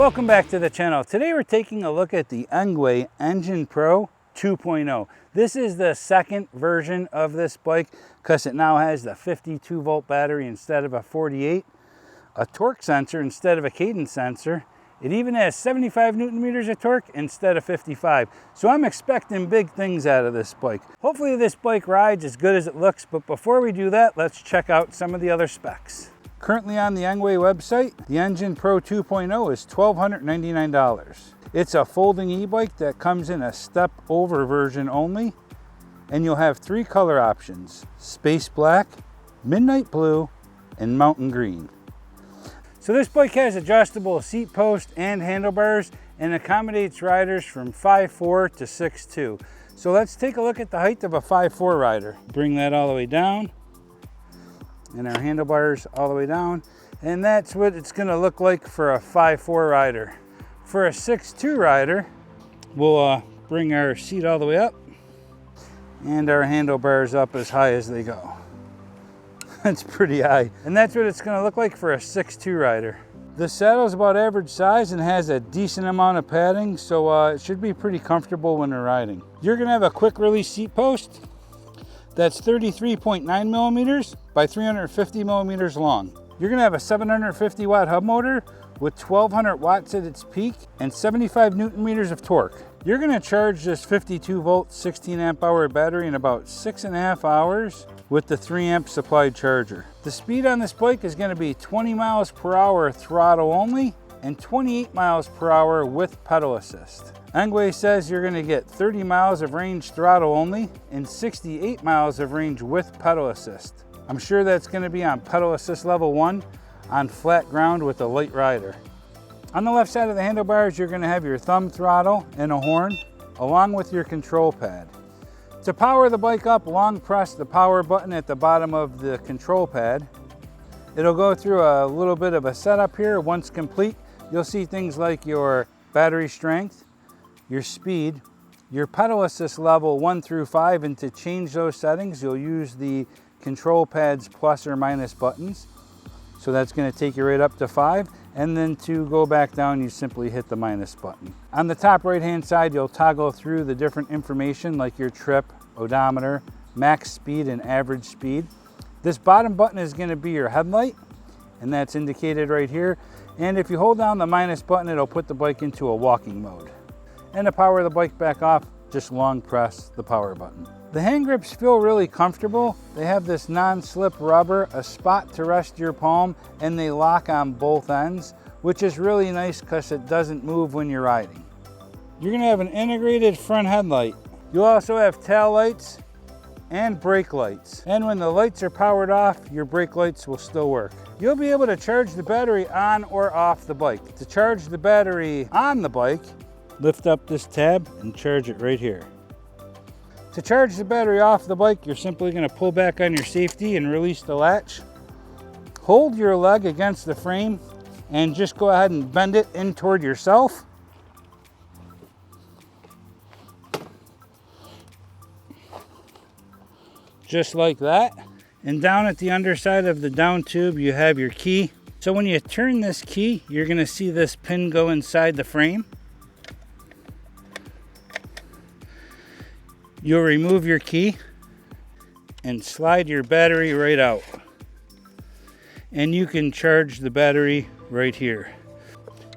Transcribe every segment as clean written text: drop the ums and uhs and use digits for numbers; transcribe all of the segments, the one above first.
Welcome back to the channel. Today we're taking a look at the Engwe Engine Pro 2.0. This is the second version of this bike because it now has the 52 volt battery instead of a 48, a torque sensor instead of a cadence sensor. It even has 75 Newton meters of torque instead of 55. So I'm expecting big things out of this bike. Hopefully this bike rides as good as it looks, but before we do that, let's check out some of the other specs. Currently on the Engwe website, the Engine Pro 2.0 is $1,299. It's a folding e-bike that comes in a step over version only, and you'll have three color options: space black, midnight blue, and mountain green. So this bike has adjustable seat post and handlebars and accommodates riders from 5'4" to 6'2". So let's take a look at the height of a 5'4" rider. Bring that all the way down, and our handlebars all the way down. And that's what it's gonna look like for a 5'4" rider. For a 6'2" rider, we'll bring our seat all the way up and our handlebars up as high as they go. That's pretty high. And that's what it's gonna look like for a 6'2" rider. The saddle is about average size and has a decent amount of padding, so it should be pretty comfortable when you're riding. You're gonna have a quick release seat post that's 33.9 millimeters by 350 millimeters long. You're gonna have a 750 watt hub motor with 1200 watts at its peak and 75 Newton meters of torque. You're gonna charge this 52 volt, 16 amp hour battery in about 6.5 hours with the 3 amp supplied charger. The speed on this bike is gonna be 20 miles per hour throttle only and 28 miles per hour with pedal assist. Engwe says you're gonna get 30 miles of range throttle only and 68 miles of range with pedal assist. I'm sure that's gonna be on pedal assist level 1 on flat ground with a light rider. On the left side of the handlebars, you're gonna have your thumb throttle and a horn, along with your control pad. To power the bike up, long press the power button at the bottom of the control pad. It'll go through a little bit of a setup here. Once complete, you'll see things like your battery strength, your speed, your pedal assist level 1 through 5, and to change those settings, you'll use the control pad's plus or minus buttons. So that's gonna take you right up to 5. And then to go back down, you simply hit the minus button. On the top right-hand side, you'll toggle through the different information like your trip, odometer, max speed, and average speed. This bottom button is gonna be your headlight, and that's indicated right here. And if you hold down the minus button, it'll put the bike into a walking mode. And to power the bike back off, just long press the power button. The hand grips feel really comfortable. They have this non-slip rubber, a spot to rest your palm, and they lock on both ends, which is really nice because it doesn't move when you're riding. You're gonna have an integrated front headlight. You'll also have tail lights and brake lights. And when the lights are powered off, your brake lights will still work. You'll be able to charge the battery on or off the bike. To charge the battery on the bike, lift up this tab and charge it right here. To charge the battery off the bike, you're simply gonna pull back on your safety and release the latch. Hold your leg against the frame and just go ahead and bend it in toward yourself. Just like that. And down at the underside of the down tube, you have your key. So when you turn this key, you're gonna see this pin go inside the frame. You'll remove your key and slide your battery right out. And you can charge the battery right here.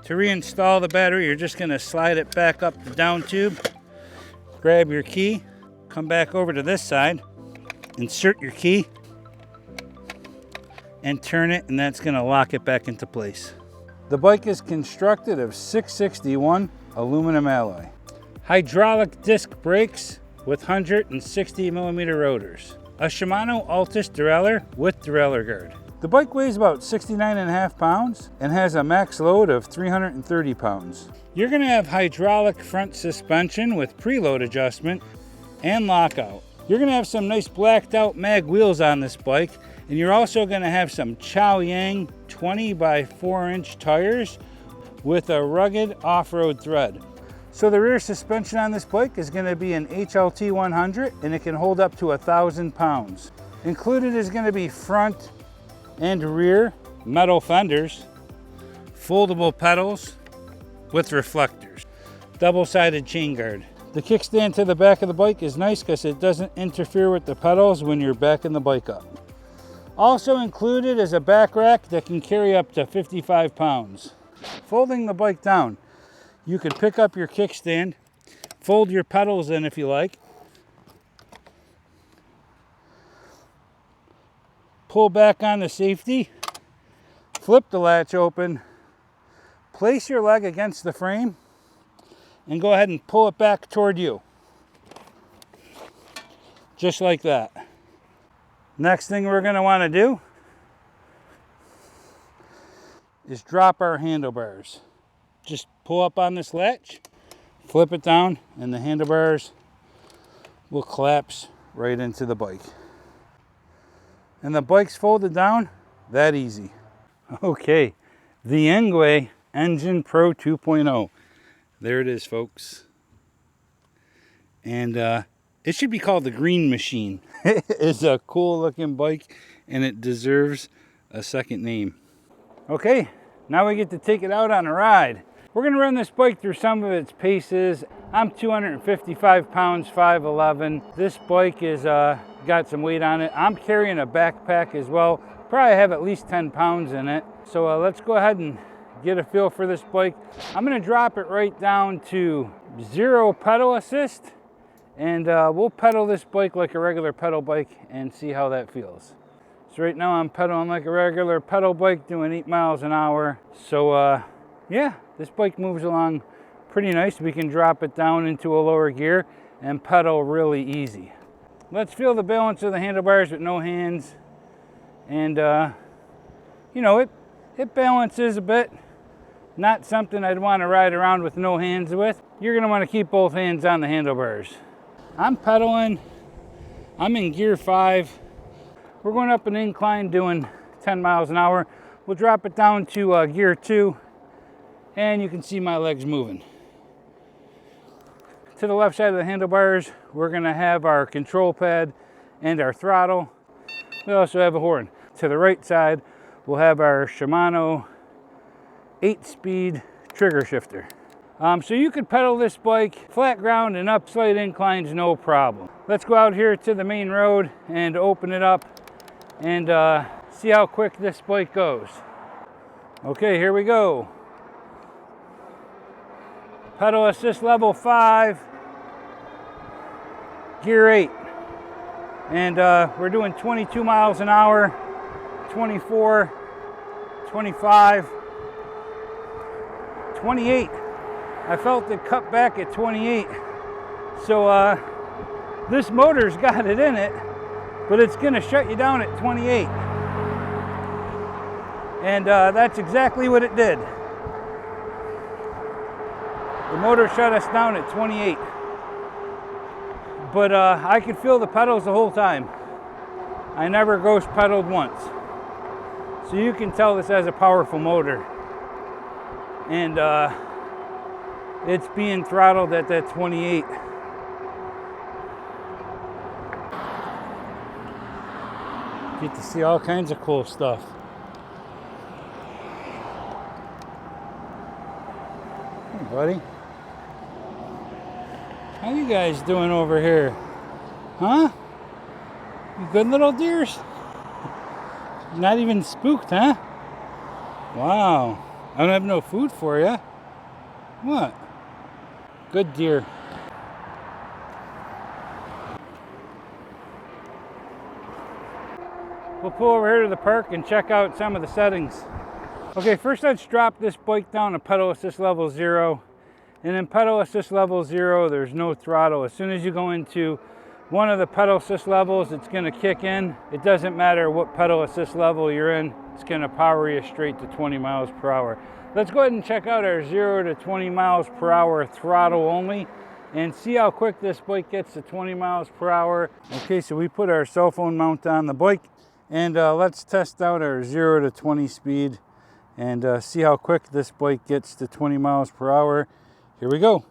To reinstall the battery, you're just gonna slide it back up the down tube, grab your key, come back over to this side, insert your key, and turn it, and that's gonna lock it back into place. The bike is constructed of 661 aluminum alloy. Hydraulic disc brakes with 160 millimeter rotors. A Shimano Altus derailleur with derailleur guard. The bike weighs about 69.5 pounds and has a max load of 330 pounds. You're gonna have hydraulic front suspension with preload adjustment and lockout. You're gonna have some nice blacked out mag wheels on this bike, and you're also gonna have some Chow Yang 20 by 4 inch tires with a rugged off-road thread. So the rear suspension on this bike is going to be an HLT 100, and it can hold up to 1,000 pounds. Included is going to be front and rear metal fenders, foldable pedals, with reflectors. Double-sided chain guard. The kickstand to the back of the bike is nice because it doesn't interfere with the pedals when you're backing the bike up. Also included is a back rack that can carry up to 55 pounds. Folding the bike down, you can pick up your kickstand, fold your pedals in if you like, pull back on the safety, flip the latch open, place your leg against the frame, and go ahead and pull it back toward you. Just like that. Next thing we're going to want to do is drop our handlebars. Just pull up on this latch, flip it down, and the handlebars will collapse right into the bike. And the bike's folded down that easy. Okay, the Engwe Engine Pro 2.0. There it is, folks. And it should be called the Green Machine. It's a cool looking bike and it deserves a second name. Okay, now we get to take it out on a ride. We're gonna run this bike through some of its paces. I'm 255 pounds, 5'11". This bike is got some weight on it. I'm carrying a backpack as well. Probably have at least 10 pounds in it. So let's go ahead and get a feel for this bike. I'm gonna drop it right down to 0 pedal assist, and we'll pedal this bike like a regular pedal bike and see how that feels. So right now I'm pedaling like a regular pedal bike, doing 8 miles an hour. So yeah, this bike moves along pretty nice. We can drop it down into a lower gear and pedal really easy. Let's feel the balance of the handlebars with no hands. And you know, it balances a bit. Not something I'd want to ride around with no hands with. You're gonna want to keep both hands on the handlebars. I'm pedaling, I'm in gear 5. We're going up an incline doing 10 miles an hour. We'll drop it down to gear 2, and you can see my legs moving. To the left side of the handlebars, we're gonna have our control pad and our throttle. We also have a horn. To the right side, we'll have our Shimano 8-speed trigger shifter. So you could pedal this bike flat ground and up slight inclines, no problem. Let's go out here to the main road and open it up and see how quick this bike goes. Okay, here we go. Pedal assist level 5, gear 8. And we're doing 22 miles an hour, 24, 25, 28. I felt it cut back at 28. So this motor's got it in it, but it's gonna shut you down at 28. And that's exactly what it did. The motor shut us down at 28. But I could feel the pedals the whole time. I never ghost pedaled once. So you can tell this has a powerful motor. And it's being throttled at that 28. Get to see all kinds of cool stuff. Hey, buddy. How you guys doing over here? Huh? You good little deers? Not even spooked, huh? Wow. I don't have no food for you. What? Good deer. We'll pull over here to the park and check out some of the settings. Okay, first let's drop this bike down to pedal assist level 0. And in pedal assist level 0, there's no throttle. As soon as you go into one of the pedal assist levels, it's gonna kick in. It doesn't matter what pedal assist level you're in, it's gonna power you straight to 20 miles per hour. Let's go ahead and check out our 0 to 20 miles per hour throttle only and see how quick this bike gets to 20 miles per hour. Okay, so we put our cell phone mount on the bike and let's test out our 0 to 20 speed and see how quick this bike gets to 20 miles per hour. Here we go.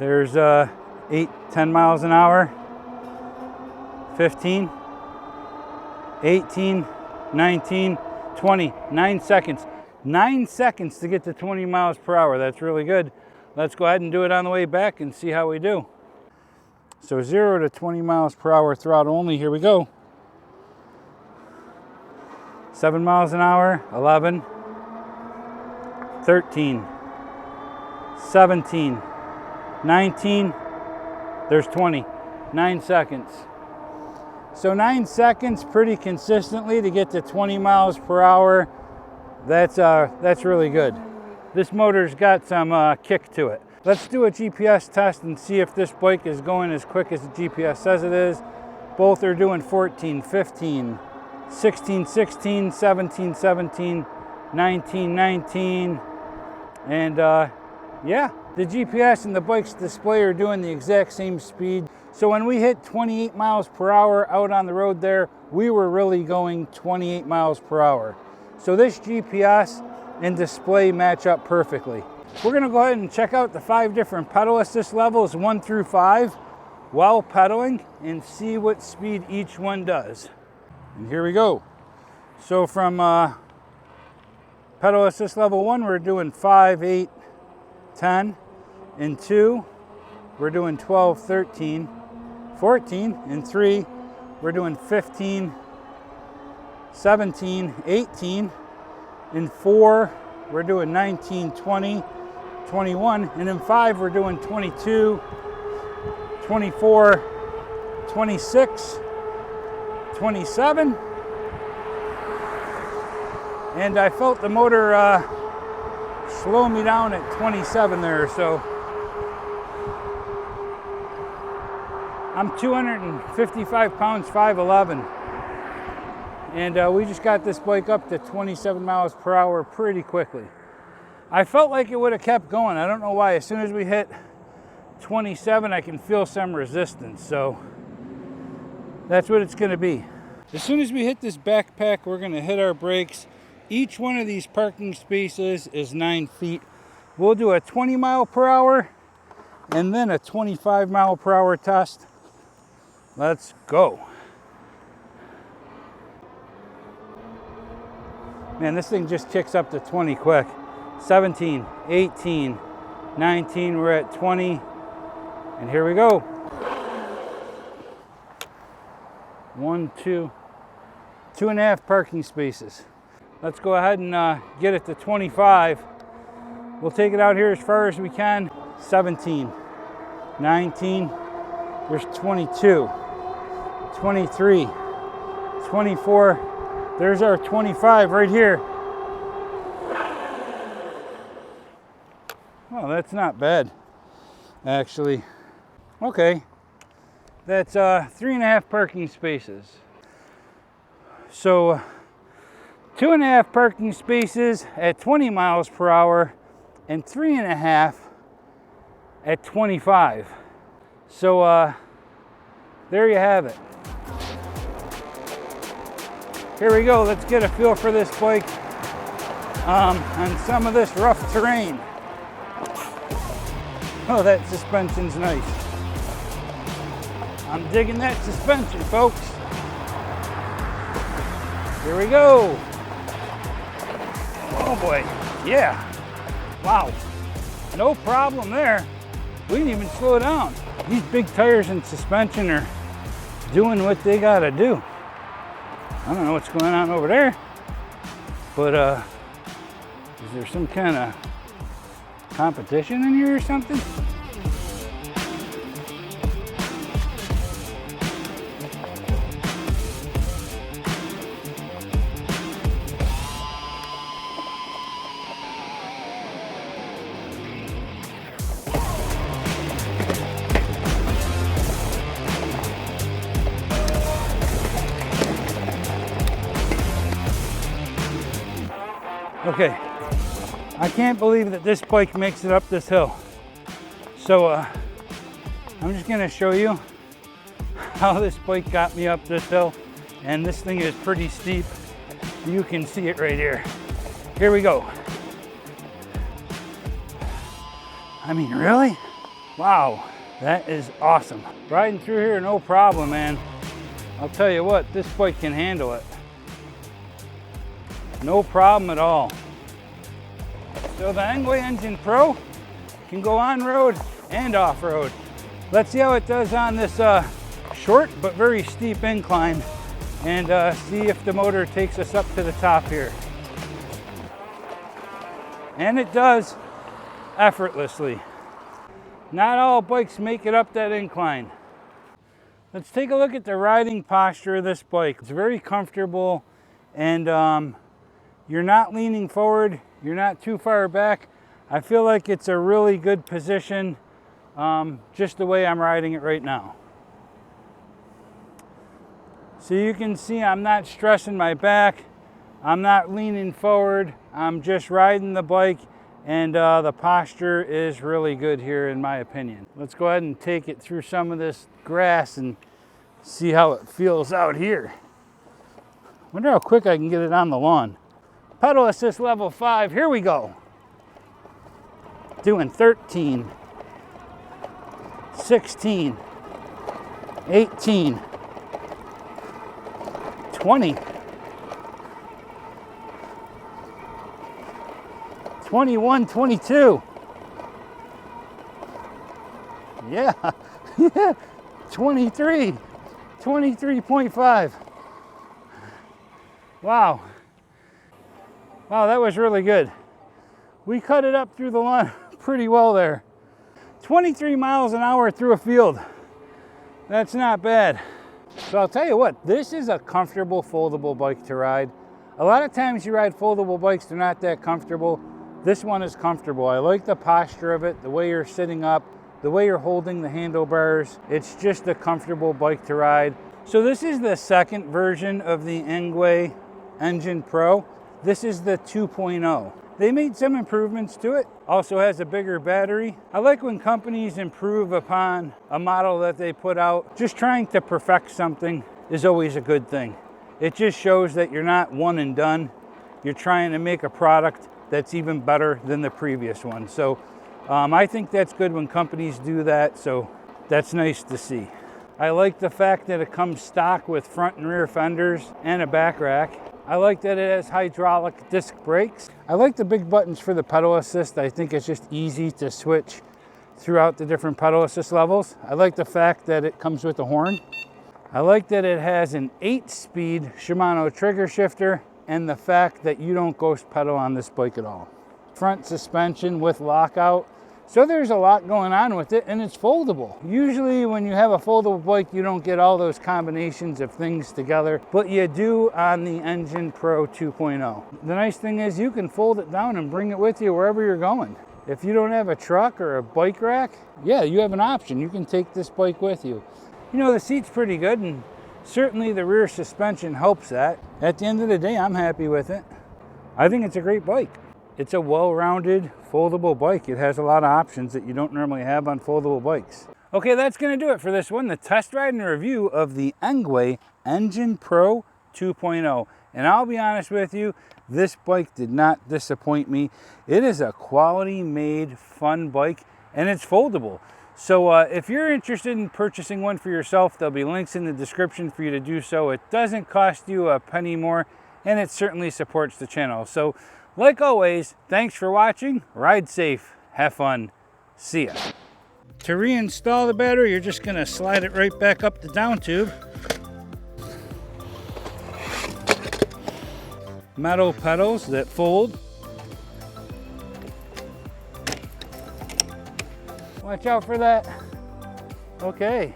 There's 8, 10 miles an hour, 15, 18, 19, 20, 9 seconds. 9 seconds to get to 20 miles per hour. That's really good. Let's go ahead and do it on the way back and see how we do. So 0 to 20 miles per hour throttle only. Here we go. 7 miles an hour, 11, 13, 17, 19, there's 20, 9 seconds. So 9 seconds pretty consistently to get to 20 miles per hour. That's really good. This motor's got some kick to it. Let's do a GPS test and see if this bike is going as quick as the GPS says it is. Both are doing 14, 15, 16, 16, 17, 17, 19, 19. And yeah, the GPS and the bike's display are doing the exact same speed. So when we hit 28 miles per hour out on the road there, we were really going 28 miles per hour. So this GPS and display match up perfectly. We're gonna go ahead and check out the 5 different pedal assist levels, 1 through 5, while pedaling and see what speed each one does. And here we go. So from pedal assist level 1, we're doing 5, 8, 10. In 2, we're doing 12, 13, 14. In 3, we're doing 15, 17, 18. In 4, we're doing 19, 20, 21. And in 5, we're doing 22, 24, 26, 27. And I felt the motor slow me down at 27 there, so I'm 255 pounds, 5'11", and we just got this bike up to 27 miles per hour pretty quickly. I felt like it would have kept going. I don't know why. As soon as we hit 27, I can feel some resistance, so that's what it's going to be. As soon as we hit this backpack, we're going to hit our brakes. Each one of these parking spaces is 9 feet. We'll do a 20 mile per hour and then a 25 mile per hour test. Let's go. Man, this thing just kicks up to 20 quick. 17, 18, 19, we're at 20, and here we go. 1, 2, 2.5 parking spaces. Let's go ahead and get it to 25. We'll take it out here as far as we can. 17, 19, there's 22, 23, 24, there's our 25 right here. Oh, that's not bad, actually. Okay, that's 3.5 parking spaces. So 2.5 parking spaces at 20 miles per hour and 3.5 at 25. So there you have it. Here we go. Let's get a feel for this bike on some of this rough terrain. Oh, that suspension's nice. I'm digging that suspension, folks. Here we go. Oh boy, yeah. Wow, no problem there. We didn't even slow down. These big tires and suspension are doing what they gotta do. I don't know what's going on over there, but is there some kind of competition in here or something? Okay, I can't believe that this bike makes it up this hill. So I'm just gonna show you how this bike got me up this hill. And this thing is pretty steep. You can see it right here. Here we go. I mean, really? Wow, that is awesome. Riding through here, no problem, man. I'll tell you what, this bike can handle it. No problem at all. So the Engwe Engine Pro can go on-road and off-road. Let's see how it does on this short but very steep incline, and see if the motor takes us up to the top here. And it does effortlessly. Not all bikes make it up that incline. Let's take a look at the riding posture of this bike. It's very comfortable, and you're not leaning forward, you're not too far back. I feel like it's a really good position, just the way I'm riding it right now. So you can see I'm not stressing my back, I'm not leaning forward, I'm just riding the bike, and the posture is really good here in my opinion. Let's go ahead and take it through some of this grass and see how it feels out here. Wonder how quick I can get it on the lawn. Pedal assist level 5, here we go. Doing 13, 16, 18, 20, 21, 22. Yeah, yeah, 23, 23.5. Wow. Wow, that was really good. We cut it up through the lawn pretty well there. 23 miles an hour through a field. That's not bad. So I'll tell you what, this is a comfortable foldable bike to ride. A lot of times you ride foldable bikes, they're not that comfortable. This one is comfortable. I like the posture of it, the way you're sitting up, the way you're holding the handlebars. It's just a comfortable bike to ride. So this is the second version of the Engwe Engine Pro. This is the 2.0. They made some improvements to it. Also has a bigger battery. I like when companies improve upon a model that they put out. Just trying to perfect something is always a good thing. It just shows that you're not one and done. You're trying to make a product that's even better than the previous one. So I think that's good when companies do that. So that's nice to see. I like the fact that it comes stock with front and rear fenders and a back rack. I like that it has hydraulic disc brakes. I like the big buttons for the pedal assist. I think it's just easy to switch throughout the different pedal assist levels. I like the fact that it comes with a horn. I like that it has an 8-speed Shimano trigger shifter, and the fact that you don't ghost pedal on this bike at all. Front suspension with lockout. So there's a lot going on with it, and it's foldable. Usually when you have a foldable bike, you don't get all those combinations of things together, but you do on the Engine Pro 2.0. The nice thing is you can fold it down and bring it with you wherever you're going. If you don't have a truck or a bike rack, yeah, you have an option. You can take this bike with you. You know, the seat's pretty good, and certainly the rear suspension helps that. At the end of the day, I'm happy with it. I think it's a great bike. It's a well-rounded, foldable bike. It has a lot of options that you don't normally have on foldable bikes. Okay, that's gonna do it for this one, the test ride and review of the Engwe Engine Pro 2.0. And I'll be honest with you, this bike did not disappoint me. It is a quality-made, fun bike, and it's foldable. So if you're interested in purchasing one for yourself, there'll be links in the description for you to do so. It doesn't cost you a penny more, and it certainly supports the channel. So like always, thanks for watching, ride safe, have fun, see ya. To reinstall the battery, you're just gonna slide it right back up the down tube. Metal pedals that fold. Watch out for that. Okay.